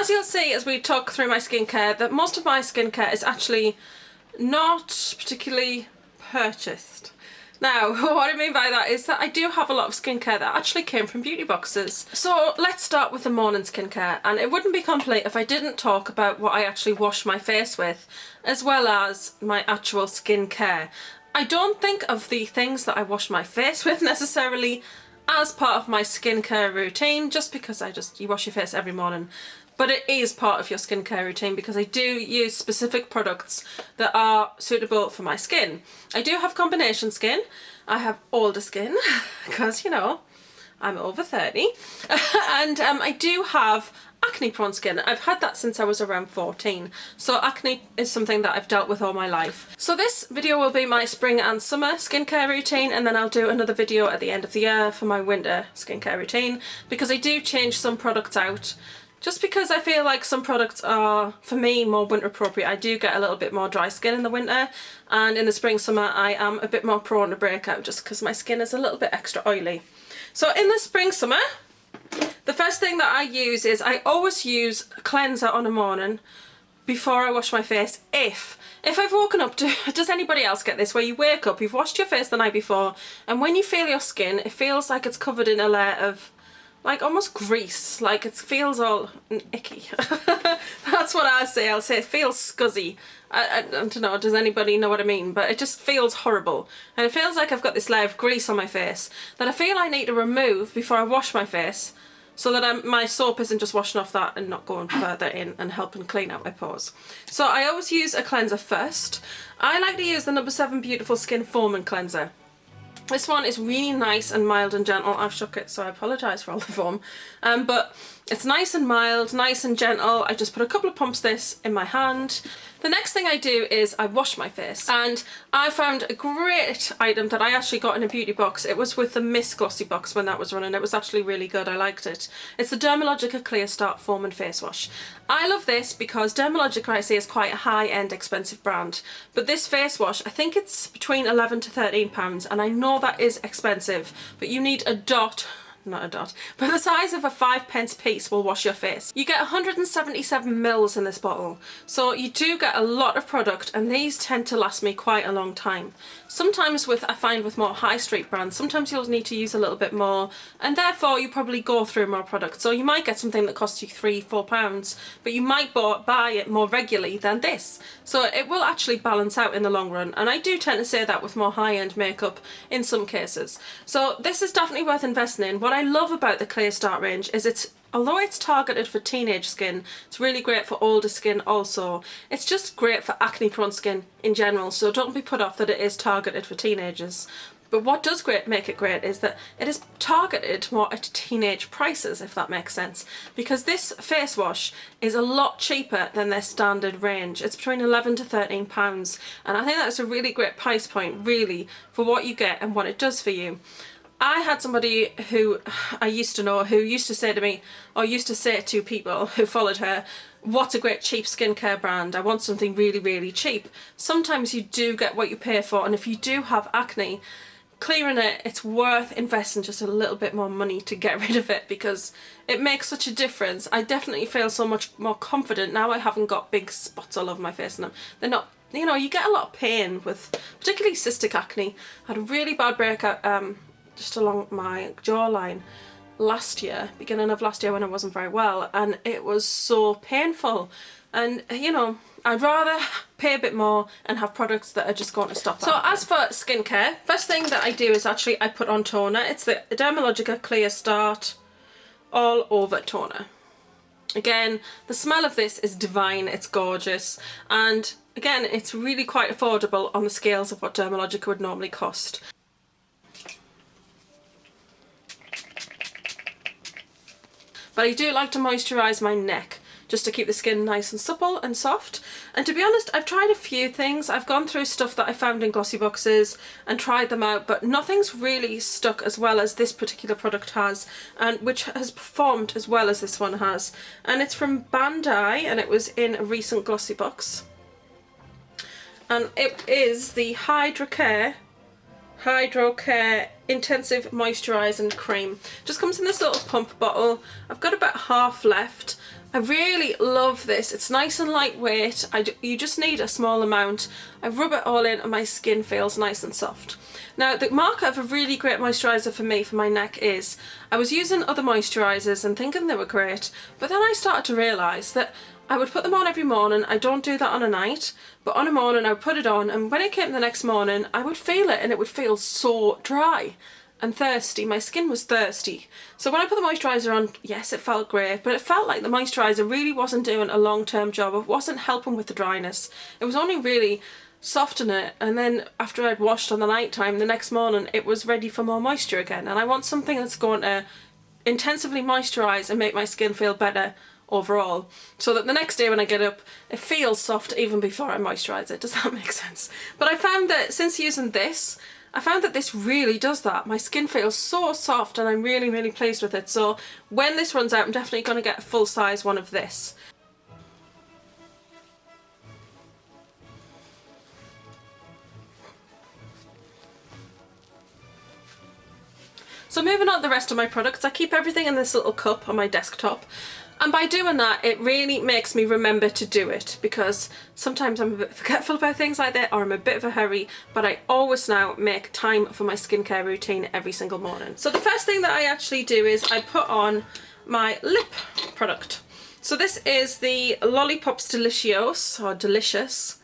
as you'll see as we talk through my skincare, that most of my skincare is actually not particularly purchased. Now, what I mean by that is that I do have a lot of skincare that actually came from beauty boxes. So let's start with the morning skincare, and it wouldn't be complete if I didn't talk about what I actually wash my face with, as well as my actual skincare. I don't think of the things that I wash my face with necessarily as part of my skincare routine, just because you wash your face every morning. But it is part of your skincare routine because I do use specific products that are suitable for my skin. I do have combination skin. I have older skin because, you know, I'm over 30. And I do have acne prone skin. I've had that since I was around 14. So acne is something that I've dealt with all my life. So this video will be my spring and summer skincare routine, and then I'll do another video at the end of the year for my winter skincare routine, because I do change some products out. Just because I feel like some products are, for me, more winter appropriate. I do get a little bit more dry skin in the winter, and in the spring, summer, I am a bit more prone to breakout just because my skin is a little bit extra oily. So in the spring, summer, the first thing that I use is I always use a cleanser on a morning before I wash my face. If I've woken up to, does anybody else get this, where you wake up, you've washed your face the night before, and when you feel your skin, it feels like it's covered in a layer of like almost grease, like it feels all icky. That's what I say. I'll say it feels scuzzy. I don't know, does anybody know what I mean? But it just feels horrible. And it feels like I've got this layer of grease on my face that I feel I need to remove before I wash my face, so that my soap isn't just washing off that and not going further in and helping clean out my pores. So I always use a cleanser first. I like to use the No. 7 Beautiful Skin Foaming Cleanser. This one is really nice and mild and gentle. I've shook it, so I apologise for all the foam. But it's nice and mild, nice and gentle. I just put a couple of pumps of this in my hand. The next thing I do is I wash my face, and I found a great item that I actually got in a beauty box. It was with the Miss Glossy box when that was running. It was actually really good. I liked it. It's the Dermalogica Clear Start Foam and Face Wash. I love this because Dermalogica, I say, is quite a high-end expensive brand, but this face wash, I think it's between £11 to £13, and I know that is expensive, but you need a dot, not a dot, but the size of a 5p piece will wash your face. You get 177 mils in this bottle, so you do get a lot of product, and these tend to last me quite a long time. Sometimes I find with more high street brands, sometimes you'll need to use a little bit more, and therefore you probably go through more products. So you might get something that costs you £3–4, but you might buy it more regularly than this. So it will actually balance out in the long run, and I do tend to say that with more high-end makeup in some cases. So this is definitely worth investing in. What I love about the Clear Start range is although it's targeted for teenage skin, it's really great for older skin also. It's just great for acne prone skin in general, so don't be put off that it is targeted for teenagers. But what does make it great is that it is targeted more at teenage prices, if that makes sense. Because this face wash is a lot cheaper than their standard range. It's between £11 to £13, and I think that's a really great price point, really, for what you get and what it does for you. I had somebody who I used to know who used to say to me, or used to say to people who followed her, "What's a great cheap skincare brand? I want something really, really cheap." Sometimes you do get what you pay for, and if you do have acne, clearing it, it's worth investing just a little bit more money to get rid of it, because it makes such a difference. I definitely feel so much more confident now. I haven't got big spots all over my face, and they're not, you know, you get a lot of pain with particularly cystic acne. I had a really bad breakout just along my jawline last year, beginning of last year, when I wasn't very well, and it was so painful. And you know, I'd rather pay a bit more and have products that are just going to stop that. So as for skincare, first thing that I do is actually I put on toner. It's the Dermalogica Clear Start All Over Toner. Again, the smell of this is divine, it's gorgeous, and again, it's really quite affordable on the scales of what Dermalogica would normally cost. But I do like to moisturise my neck, just to keep the skin nice and supple and soft. And to be honest, I've tried a few things. I've gone through stuff that I found in glossy boxes and tried them out, but nothing's really stuck as well as this particular product has, and which has performed as well as this one has. And it's from Bandai, and it was in a recent glossy box. And it is the Hydro Care Intensive Moisturising Cream. Just comes in this little pump bottle. I've got about half left. I really love this. It's nice and lightweight. You just need a small amount. I rub it all in and my skin feels nice and soft. Now, the marker of a really great moisturiser for me, for my neck, is I was using other moisturisers and thinking they were great, but then I started to realise that I would put them on every morning. I don't do that on a night, but on a morning I would put it on, and when it came the next morning I would feel it and it would feel so dry and thirsty. My skin was thirsty. So when I put the moisturiser on, yes, it felt great, but it felt like the moisturiser really wasn't doing a long-term job. It wasn't helping with the dryness. It was only really softening it, and then after I'd washed on the night time, the next morning it was ready for more moisture again. And I want something that's going to intensively moisturise and make my skin feel better overall, so that the next day when I get up it feels soft even before I moisturise it. Does that make sense? But I found that since using this, I found that this really does that. My skin feels so soft and I'm really, really pleased with it. So when this runs out, I'm definitely going to get a full size one of this. So moving on to the rest of my products, I keep everything in this little cup on my desktop. And by doing that, it really makes me remember to do it, because sometimes I'm a bit forgetful about things like that, or I'm a bit of a hurry, but I always now make time for my skincare routine every single morning. So the first thing that I actually do is I put on my lip product. So this is the Lollipops Delicious, or Delicious.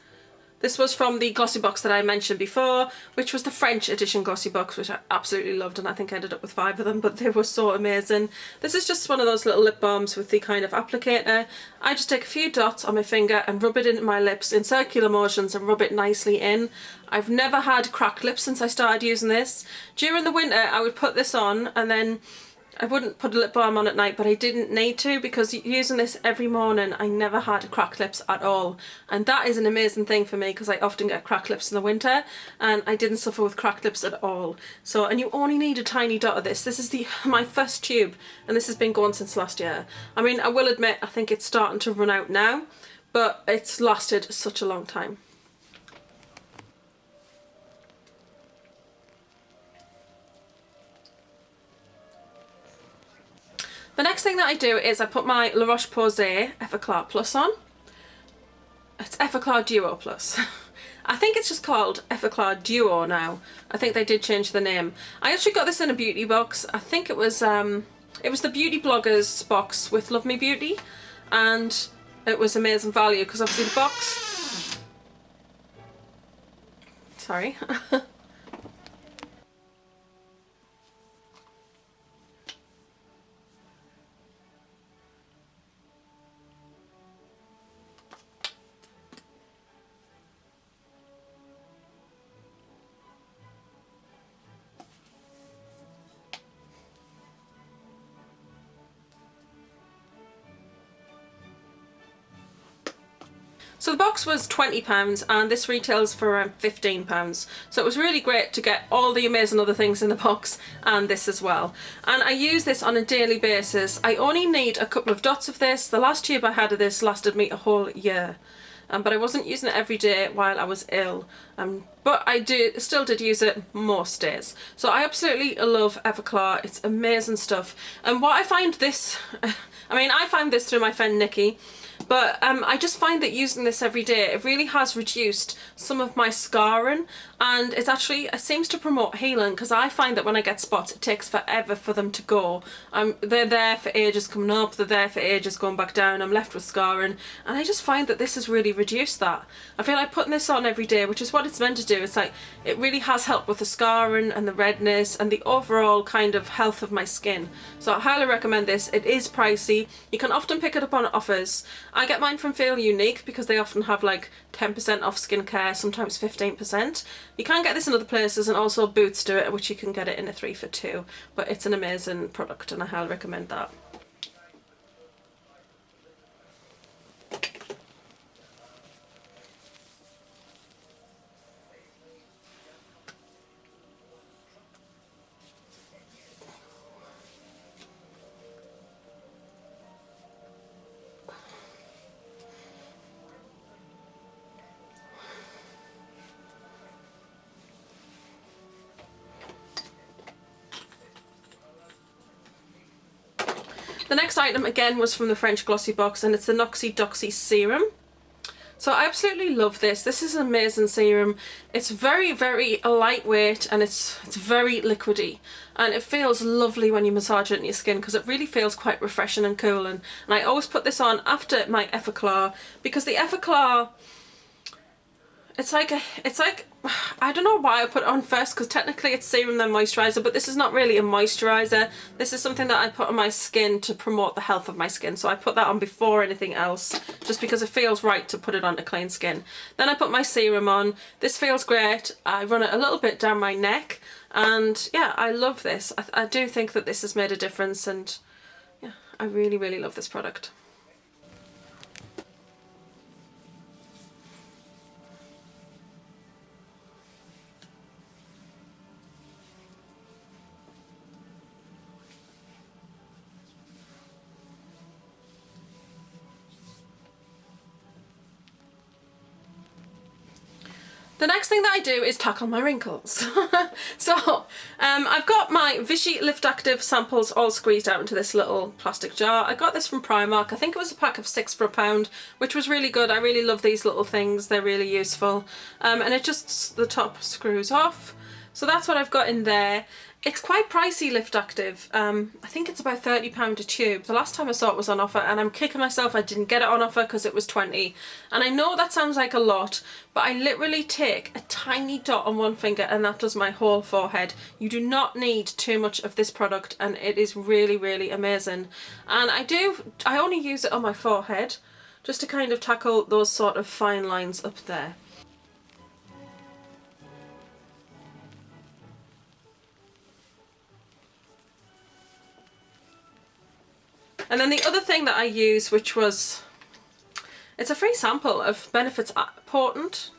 This was from the glossy box that I mentioned before, which was the French edition glossy box, which I absolutely loved, and I think I ended up with 5 of them, but they were so amazing. This is just one of those little lip balms with the kind of applicator. I just take a few dots on my finger and rub it into my lips in circular motions and rub it nicely in. I've never had cracked lips since I started using this. During the winter I would put this on, and then I wouldn't put a lip balm on at night, but I didn't need to, because using this every morning I never had cracked lips at all. And that is an amazing thing for me, because I often get cracked lips in the winter and I didn't suffer with cracked lips at all. So, and you only need a tiny dot of this. This is my first tube, and this has been going since last year. I mean, I will admit I think it's starting to run out now, but it's lasted such a long time. The next thing that I do is I put my La Roche-Posay Effaclar Plus on. It's Effaclar Duo Plus. I think it's just called Effaclar Duo now. I think they did change the name. I actually got this in a beauty box. I think it was the Beauty Bloggers box with Love Me Beauty, and it was amazing value, because obviously the box... Sorry. So the box was £20 and this retails for around £15. So it was really great to get all the amazing other things in the box and this as well. And I use this on a daily basis. I only need a couple of dots of this. The last tube I had of this lasted me a whole year. But I wasn't using it every day while I was ill. But I still did use it most days. So I absolutely love Effaclar. It's amazing stuff. And what I find this, I mean, I found this through my friend Nikki. But I just find that using this every day, it really has reduced some of my scarring, and it seems to promote healing, because I find that when I get spots it takes forever for them to go. They're there for ages coming up, they're there for ages going back down, I'm left with scarring, and I just find that this has really reduced that. I feel like putting this on every day, which is what it's meant to do, it's like it really has helped with the scarring and the redness and the overall kind of health of my skin. So I highly recommend this. It is pricey, you can often pick it up on offers. I get mine from Feel Unique because they often have like 10% off skincare, sometimes 15%. You can get this in other places, and also Boots do it, which you can get it in a 3 for 2. But it's an amazing product and I highly recommend that. The next item again was from the French Glossy box, and it's the Noxy Doxy Serum. So I absolutely love this. This is an amazing serum. It's very, very lightweight, and it's very liquidy, and it feels lovely when you massage it in your skin because it really feels quite refreshing and cool. And I always put this on after my Effaclar, because the Effaclar, it's like I don't know why I put it on first, because technically it's serum then moisturiser, but this is not really a moisturiser. This is something that I put on my skin to promote the health of my skin, so I put that on before anything else, just because it feels right to put it on to clean skin. Then I put my serum on. This feels great. I run it a little bit down my neck, and yeah, I love this. I do think that this has made a difference, and yeah, I really, really love this product. The next thing that I do is tackle my wrinkles. So I've got my Vichy Lift Active samples all squeezed out into this little plastic jar. I got this from Primark. I think it was a pack of 6 for £1, which was really good. I really love these little things. They're really useful. And it just, the top screws off. So that's what I've got in there. It's quite pricey, Lift Active. I think it's about £30 a tube. The last time I saw it was on offer, and I'm kicking myself I didn't get it on offer because it was 20. And I know that sounds like a lot, but I literally take a tiny dot on one finger and that does my whole forehead. You do not need too much of this product, and it is really, really amazing. And I only use it on my forehead just to kind of tackle those sort of fine lines up there. And then the other thing that I use, which was, it's a free sample of Benefit's Potent.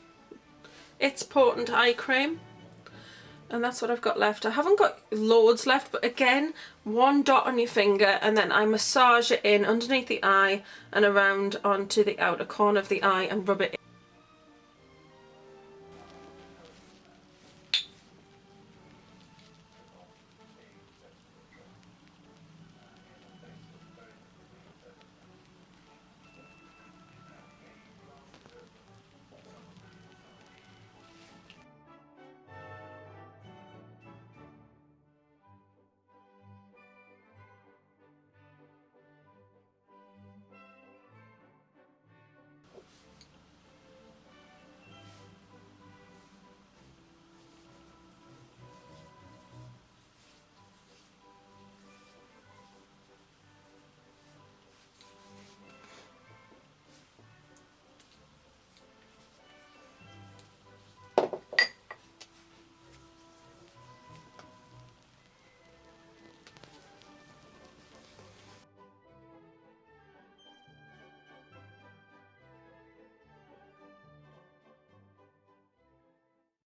It's Potent Eye Cream. And that's what I've got left. I haven't got loads left, but again, one dot on your finger, and then I massage it in underneath the eye and around onto the outer corner of the eye and rub it